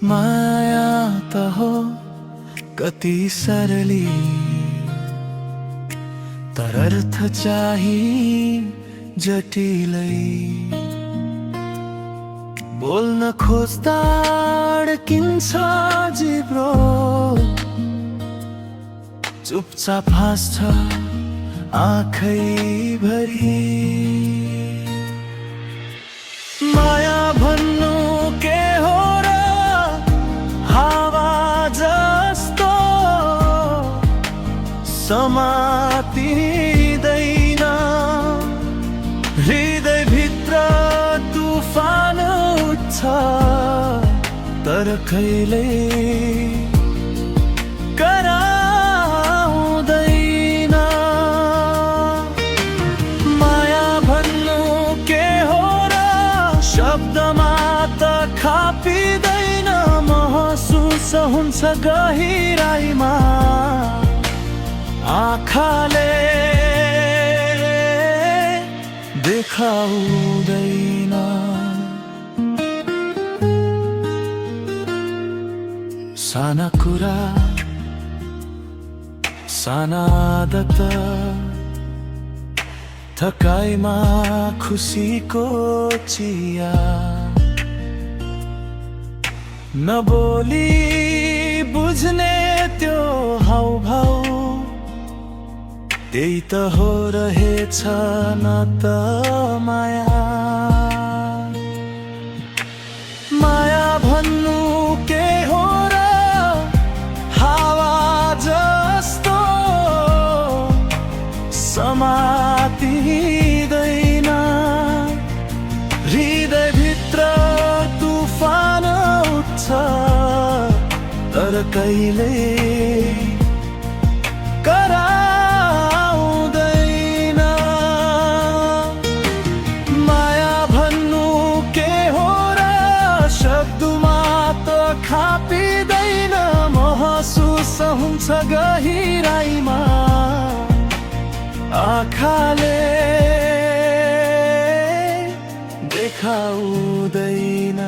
माया त हो कति सरली, तर अर्थ चाहिँ जटिलै। बोल्न खोज्दा अड्किन्छ जिब्रो, चुपचाप हाँस्छ आँखैभरि। माया भन्नु के हो र, हावा जस्तो समातिँदैन। हृदयभित्र तुफान उठ्छ, तर कहिल्यै कराउँदैन। माया भन्नु के हो र, शब्दमा त खापिँदैन। महसुस हुन्छ गहिराइमा, आँखाले देखाउँदैन। साना कुरा, साना आदत, थकाइमा खुसीको चिया। नबोली बुझ्ने त्यो हाउभाउ, त्यही त हो रहेछ न त माया। माया भन्नु के हो र, हावा जस्तो समातिँदैन। हृदयभित्र तुफान उठ्छ, तर कहिल्यै कराउँदैन। माया भन्नु के हो र, शब्दमा त खापिँदैन। महसुस हुन्छ गहिराइमा, आँखाले देखाउँदैन।